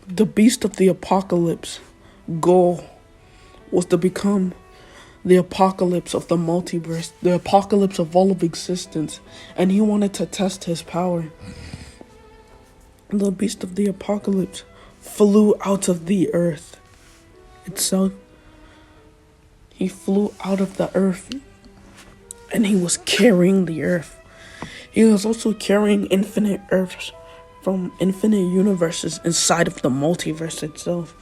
The beast of the apocalypse goal was to become the apocalypse of the multiverse, the apocalypse of all of existence, and he wanted to test his power. The beast of the apocalypse flew out of the earth itself. He flew out of the earth, and he was carrying the earth. He was also carrying infinite earths from infinite universes inside of the multiverse itself,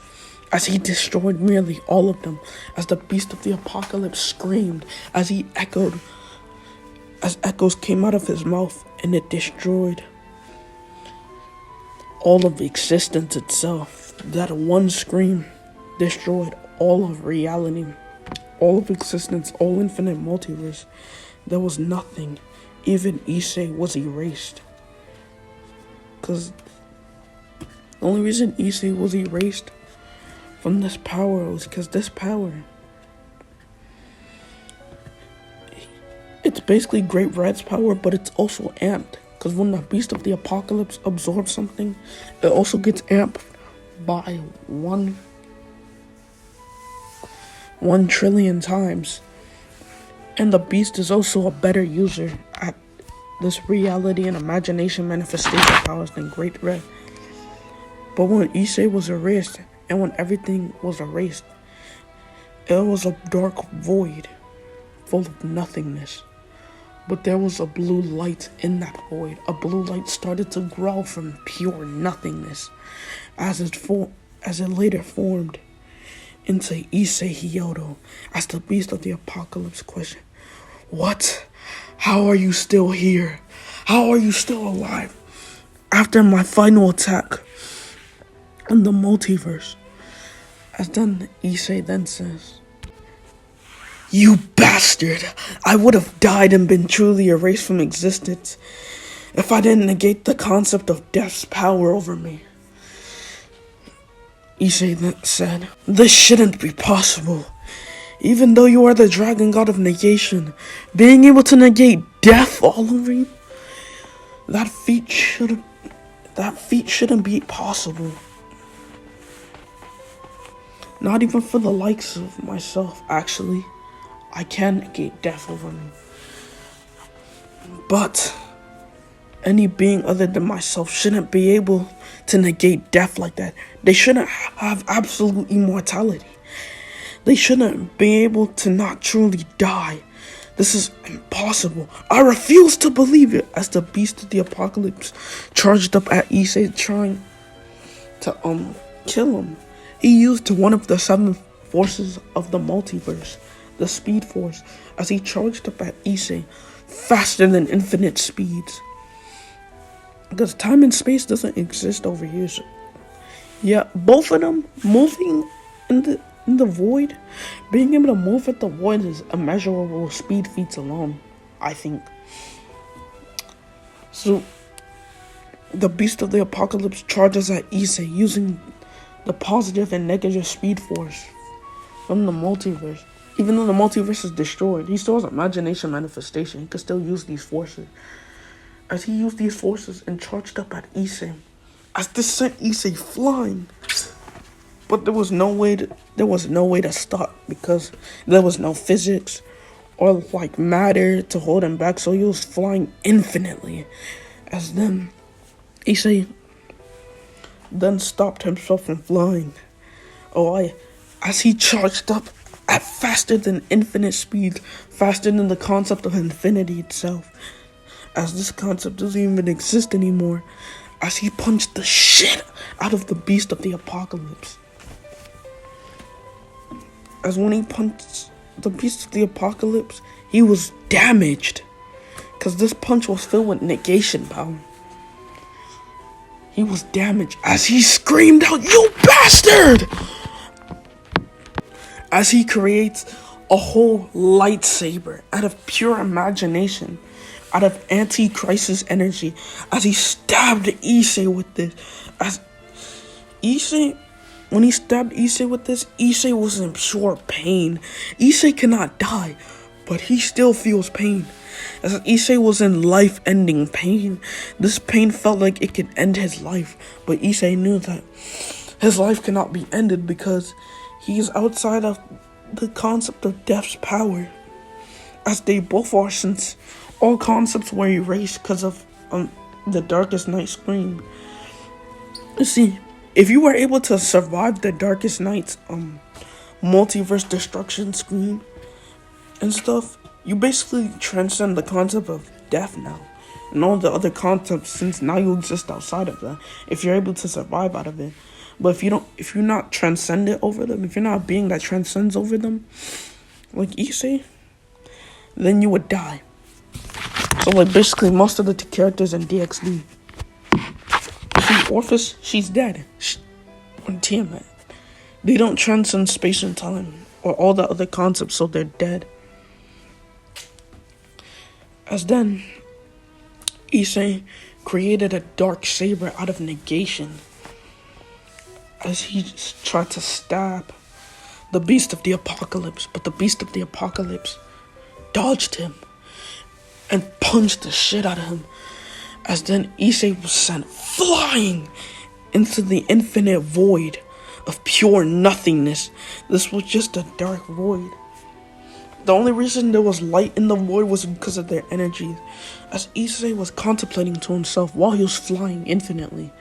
as he destroyed nearly all of them, as the beast of the apocalypse screamed, as he echoed, as echoes came out of his mouth, and it destroyed all of existence itself. That one scream destroyed all of reality, all of existence, all infinite multiverse. There was nothing. Even Issei was erased. Because the only reason Issei was erased from this power was because this power, it's basically Great Red's power, but it's also amped. Because when the beast of the apocalypse absorbs something, it also gets amped by 1 trillion times. And the beast is also a better user at this reality and imagination manifestation powers than Great Red. But when Issei was erased, and when everything was erased, it was a dark void full of nothingness. But there was a blue light in that void. A blue light started to grow from pure nothingness as it later formed into Issei Hyodo as the beast of the apocalypse questioned, "What? How are you still here? How are you still alive? After my final attack in the multiverse." As then Issei then says, "You bastard! I would have died and been truly erased from existence if I didn't negate the concept of death's power over me." Issei then said, "This shouldn't be possible. Even though you are the dragon god of negation, being able to negate death all over you, that feat shouldn't be possible. Not even for the likes of myself, actually. I can negate death over me. But any being other than myself shouldn't be able to negate death like that. They shouldn't have absolute immortality. They shouldn't be able to not truly die. This is impossible. I refuse to believe it." As the beast of the apocalypse charged up at Issei, trying to kill him, he used one of the 7 forces of the multiverse, the Speed Force, as he charged up at Issei faster than infinite speeds. Because time and space doesn't exist over here. So yeah, both of them moving in the void, being able to move at the void is immeasurable speed feats alone, I think. So the beast of the apocalypse charges at Issei using the positive and negative speed force from the multiverse. Even though the multiverse is destroyed, he still has imagination manifestation. He can still use these forces. As he used these forces and charged up at Issei, as this sent Issei flying. But there was no way to stop, because there was no physics or like matter to hold him back, so he was flying infinitely. As then Issei then stopped himself from flying. As he charged up at faster than infinite speed, faster than the concept of infinity itself, as this concept doesn't even exist anymore, as he punched the shit out of the beast of the apocalypse. As when he punched the beast of the apocalypse, he was damaged, because this punch was filled with negation power. He was damaged as he screamed out, "You bastard!" As he creates a whole lightsaber out of pure imagination, out of anti-crisis energy, as he stabbed Issei with this. When he stabbed Issei with this, Issei was in pure pain. Issei cannot die, but he still feels pain. As Issei was in life-ending pain, this pain felt like it could end his life, but Issei knew that his life cannot be ended because he is outside of the concept of death's power, as they both are, since all concepts were erased because of the Darkest Night scream. You see, if you were able to survive the Darkest Night's multiverse destruction scream and stuff, you basically transcend the concept of death now and all the other concepts, since now you exist outside of that if you're able to survive out of it. But if you're not transcendent over them, if you're not a being that transcends over them, like Issei, then you would die. So like basically most of the characters in DxD, see, Orpheus, she's dead. On Tiamat, they don't transcend space and time or all the other concepts, so they're dead. As then, Issei created a dark saber out of negation, as he tried to stab the Beast of the Apocalypse, but the Beast of the Apocalypse dodged him and punched the shit out of him, as then Issei was sent flying into the infinite void of pure nothingness. This was just a dark void. The only reason there was light in the void was because of their energies, as Issei was contemplating to himself while he was flying infinitely.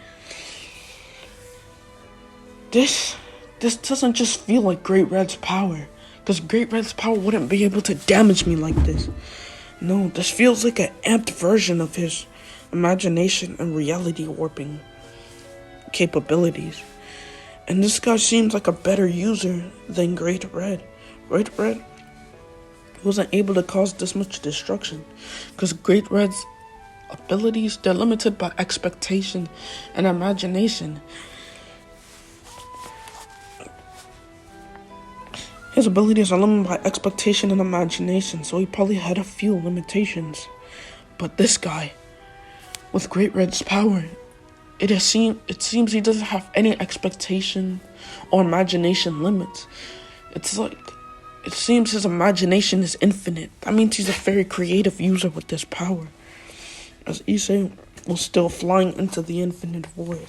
This doesn't just feel like Great Red's power, because Great Red's power wouldn't be able to damage me like this. No, this feels like an amped version of his imagination and reality warping capabilities. And this guy seems like a better user than Great Red. Great Red wasn't able to cause this much destruction, because Great Red's abilities, they're limited by expectation and imagination. His abilities are limited by expectation and imagination, so he probably had a few limitations. But this guy, with Great Red's power, it seems he doesn't have any expectation or imagination limits. It's like, it seems his imagination is infinite. That means he's a very creative user with this power. As Issei was still flying into the infinite void,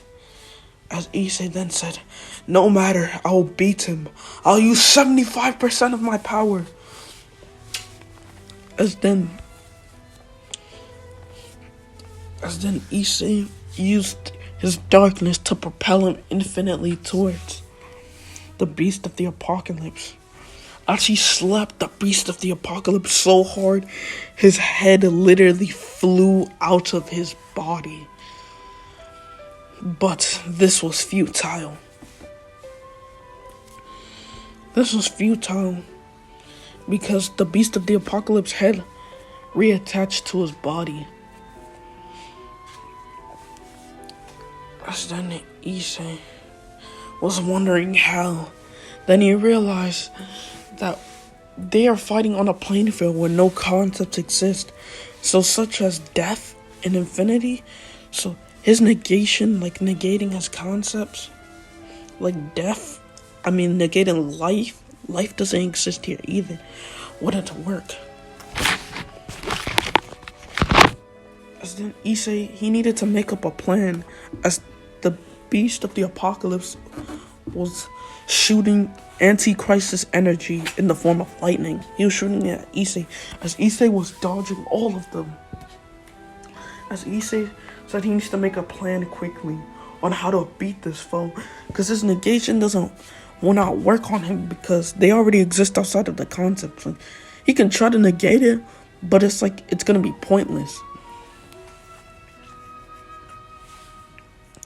as Issei then said, "No matter, I will beat him. I'll use 75% of my power." As then Issei used his darkness to propel him infinitely towards the Beast of the Apocalypse. As he slapped the Beast of the Apocalypse so hard, his head literally flew out of his body. But this was futile. This was futile because the Beast of the Apocalypse head reattached to his body. As then Issei was wondering how, then he realized that they are fighting on a playing field where no concepts exist, so such as death and infinity. So his negation, like negating his concepts, like death, negating life doesn't exist here either, wouldn't work. As then Issei, he needed to make up a plan, as the Beast of the Apocalypse was shooting anti-crisis energy in the form of lightning. He was shooting it at Issei, as Issei was dodging all of them. As Issei said he needs to make a plan quickly on how to beat this foe, because his negation will not work on him, because they already exist outside of the concept. Like, he can try to negate it, but it's gonna be pointless.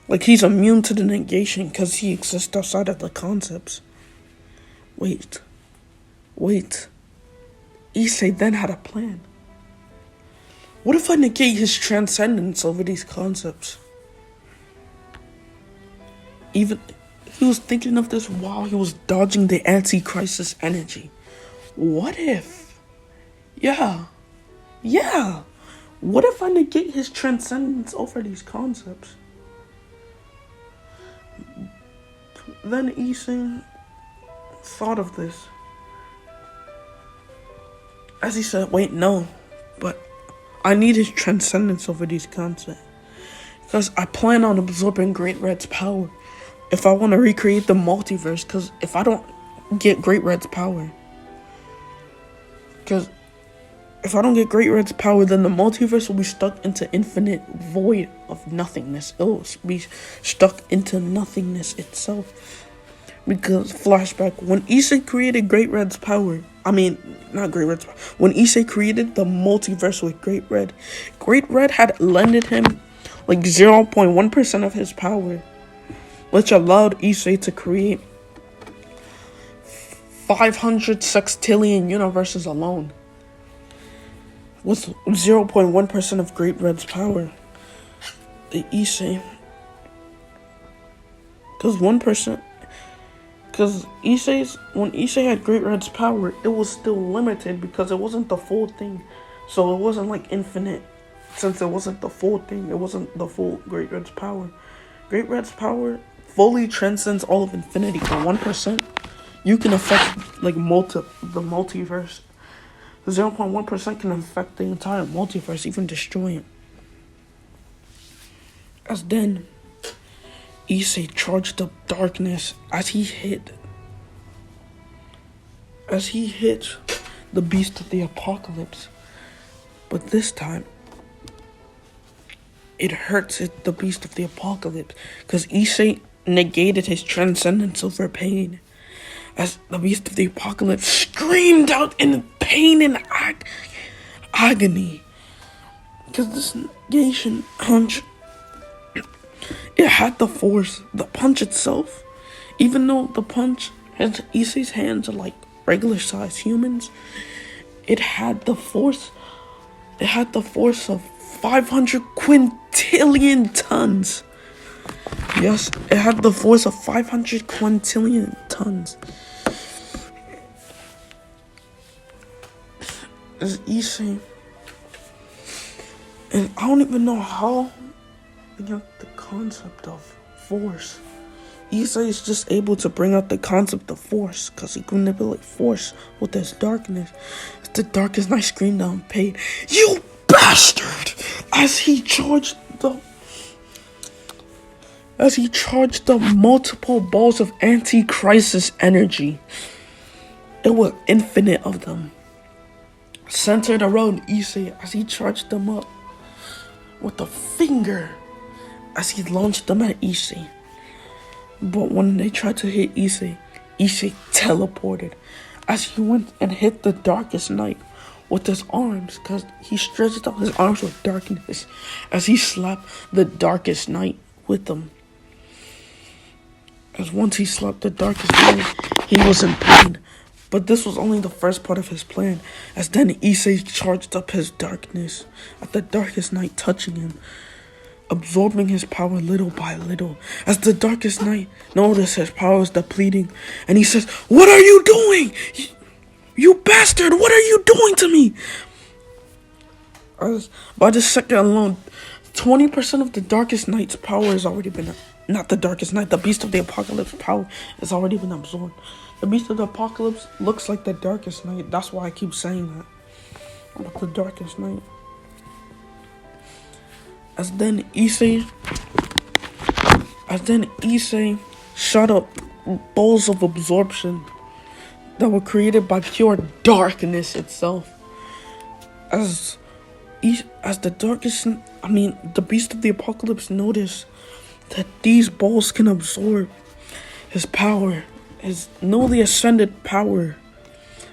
Like, he's immune to the negation because he exists outside of the concepts. Wait. Issei then had a plan. What if I negate his transcendence over these concepts? Even he was thinking of this while he was dodging the anti-crisis energy. What if? Yeah. What if I negate his transcendence over these concepts? Then Issei thought of this, as he said, wait, no, but I need his transcendence over these concepts, because I plan on absorbing Great Red's power, if I want to recreate the multiverse, because if I don't get Great Red's power, because if I don't get Great Red's power, then the multiverse will be stuck into infinite void of nothingness. It will be stuck into nothingness itself. Because, flashback, when Issei created Great Red's power, not Great Red's power, when Issei created the multiverse with Great Red had lended him like 0.1% of his power, which allowed Issei to create 500 sextillion universes alone. With 0.1% of Great Red's power. The Issei. When Issei had Great Red's power, it was still limited because it wasn't the full thing. So it wasn't like infinite. Since it wasn't the full thing, it wasn't the full Great Red's power. Great Red's power fully transcends all of infinity. For 1%, you can affect like the multiverse. 0.1% can affect the entire multiverse, even destroy it. As then, Issei charged up darkness as he hit the beast of the apocalypse. But this time, it hurts the beast of the apocalypse, because Issei negated his transcendence over pain. As the beast of the apocalypse screamed out in pain and agony. Because this negation punch, it had the force. The punch itself, even though the punch, Issei's hands are like regular sized humans, it had the force of 500 quintillion tons. Yes, it had the force of 500 quintillion tons. As Issei, and I don't even know how bring out the concept of force. Issei is just able to bring out the concept of force because he can manipulate force with his darkness. The darkest night screamed out in pain, "You bastard!" As he charged the multiple balls of anti-crisis energy. It was infinite of them, centered around Issei as he charged them up with a finger as he launched them at Issei. But when they tried to hit Issei teleported as he went and hit the darkest night with his arms, because he stretched out his arms with darkness as he slapped the darkest night with them. As once he slapped the darkest night, he was in pain. But this was only the first part of his plan, as then Issei charged up his darkness at the darkest night, touching him, absorbing his power little by little. As the darkest night noticed his power was depleting, and he says, "What are you doing? You bastard, what are you doing to me?" As by the second alone, 20% of the darkest night's power has already been, not the darkest night, the beast of the apocalypse power has already been absorbed. The beast of the apocalypse looks like the darkest night. That's why I keep saying that about the darkest night. As then Issei shot up balls of absorption that were created by pure darkness itself. As the beast of the apocalypse noticed that these balls can absorb his power, his newly ascended power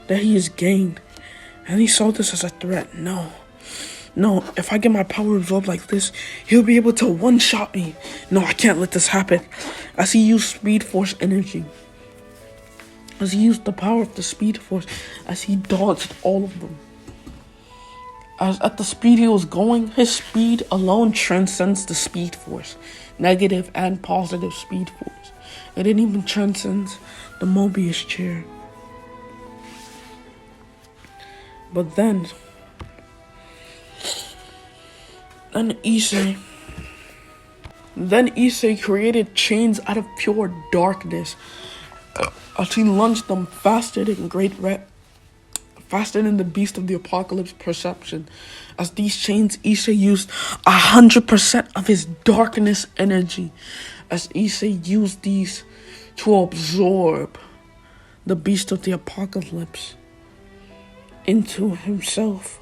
that he has gained, and he saw this as a threat. No, if I get my power absorbed like this, he'll be able to one-shot me. No, I can't let this happen. As he used Speed Force energy, as he used the power of the Speed Force, as he dodged all of them. As at the speed he was going, his speed alone transcends the Speed Force, negative and positive Speed Force. It even transcends the Mobius chair. But then Issei created chains out of pure darkness as he lunged them faster than the beast of the apocalypse perception. As these chains, Issei used 100% of his darkness energy as Issei used these to absorb the beast of the apocalypse into himself.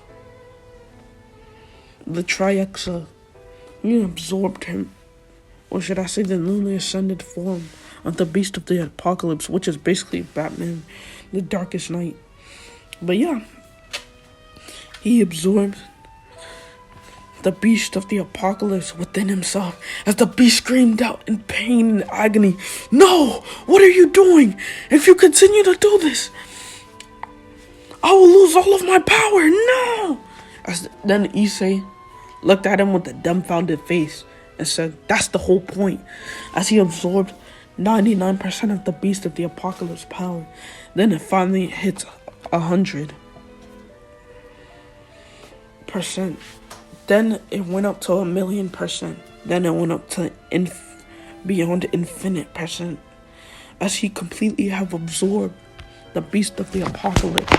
The Trihexa, he absorbed him, or should I say the newly ascended form of the beast of the apocalypse, which is basically Batman, the Darkest Knight. But yeah, he absorbed the beast of the apocalypse within himself as the beast screamed out in pain and agony, "No! What are you doing? If you continue to do this, I will lose all of my power! No!" Then Issei looked at him with a dumbfounded face and said, "That's the whole point," as he absorbed 99% of the beast of the apocalypse power. Then it finally hits 100%. Then it went up to 1,000,000%. Then it went up to beyond infinite percent, as he completely have absorbed the beast of the apocalypse.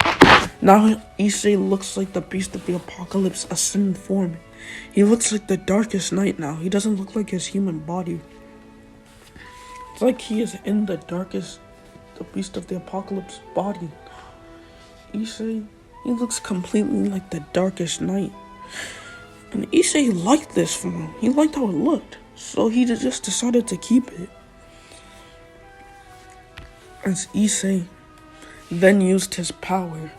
Now Issei looks like the beast of the apocalypse ascended form. He looks like the Darkest Knight now. He doesn't look like his human body. It's like he is in the beast of the apocalypse body. Issei, he looks completely like the Darkest Knight. And Issei liked this form. He liked how it looked. So he just decided to keep it. As Issei then used his power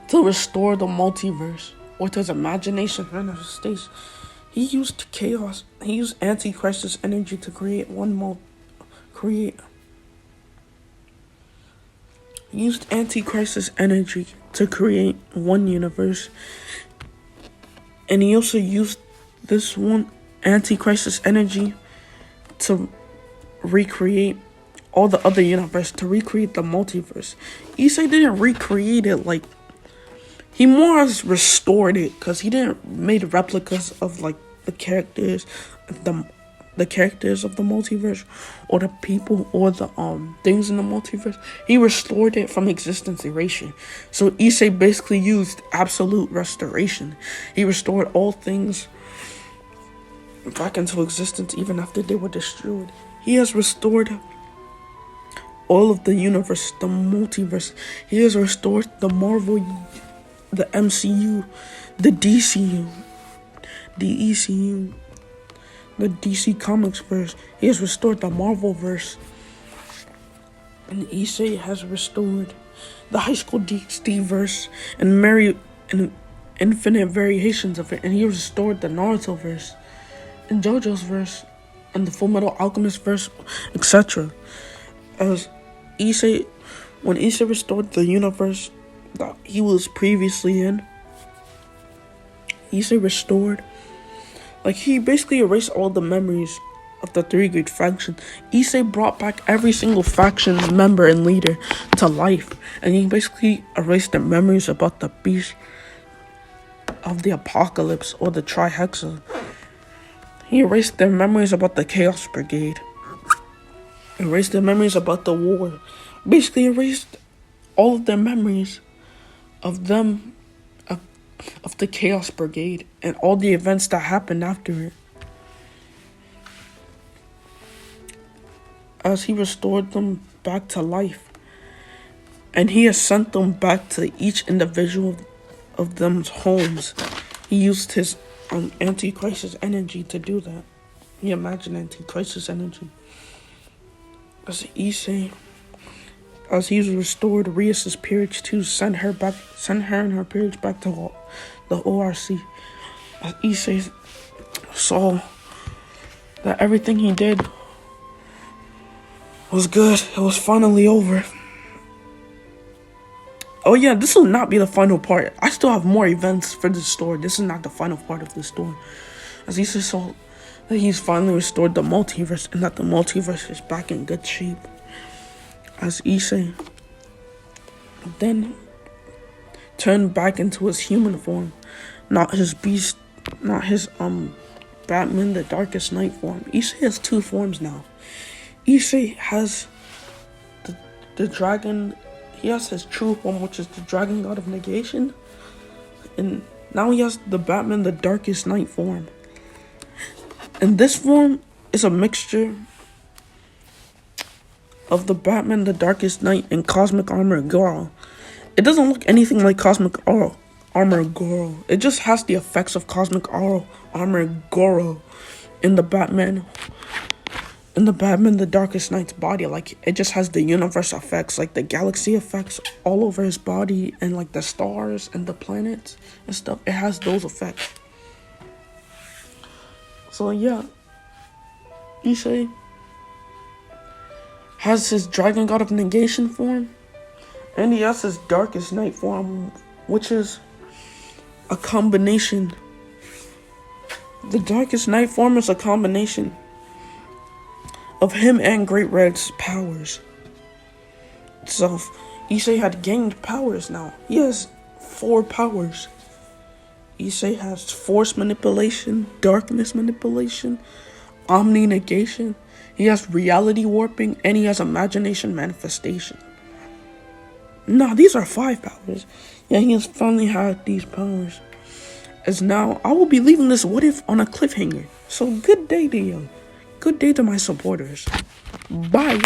to restore the multiverse with his imagination manifestation. He used anti-crisis energy to create He used anti-crisis energy to create one universe. And he also used this one anti-crisis energy to recreate all the other universe, to recreate the multiverse. Issei didn't recreate it like, he more or less restored it, because he didn't made replicas of like the characters of the multiverse, or the people, or the things in the multiverse. He restored it from existence erasure. So Issei basically used absolute restoration. He restored all things back into existence even after they were destroyed. He has restored all of the universe, the multiverse. He has restored the Marvel, the MCU, the DCU, the ECU, the DC Comics verse. He has restored the Marvel verse. And Issei has restored the High School DxD verse and infinite variations of it. And he restored the Naruto verse and JoJo's verse and the Full Metal Alchemist verse, etc. As when Issei restored the universe that he was previously in, Issei restored, like, he basically erased all the memories of the three great factions. Issei brought back every single faction member and leader to life, and he basically erased their memories about the beast of the apocalypse, or the Trihexa. He erased their memories about the Chaos Brigade, erased their memories about the war, basically erased all of their memories of them, of the Chaos Brigade, and all the events that happened after it. As he restored them back to life, and he has sent them back to each individual of them's homes. He used his anti-crisis energy to do that. He imagined anti-crisis energy. As Issei, as he restored Rias's peerage to send her and her peerage back to the ORC. As Issei saw that everything he did was good, it was finally over. Oh yeah, this will not be the final part. I still have more events for this story. This is not the final part of the story. As Issei saw that he's finally restored the multiverse, and that the multiverse is back in good shape. As Issei then turned back into his human form, not his beast, not his Batman the Darkest Knight form. Issei has two forms now. Issei has the dragon. He has his true form, which is the Dragon God of Negation, and now he has the Batman the Darkest Knight form. And this form It's a mixture of the Batman, the Darkest Knight, and Cosmic Armor Girl. It doesn't look anything like Cosmic Armor Girl. It just has the effects of Cosmic Armor Girl in the Batman. The Darkest Knight's body. Like, it just has the universe effects, like the galaxy effects all over his body, and like the stars and the planets and stuff. It has those effects. So yeah, Issei has his Dragon God of Negation form, and he has his Darkest Knight form, which is a combination. The Darkest Knight form is a combination of him and Great Red's powers. So Issei had gained powers now. He has 4 powers. Issei has force manipulation, darkness manipulation, omni negation. He has reality warping, and he has imagination manifestation. Nah, these are 5 powers. Yeah, he has finally had these powers. As now, I will be leaving this what if on a cliffhanger. So good day to you. Good day to my supporters. Bye.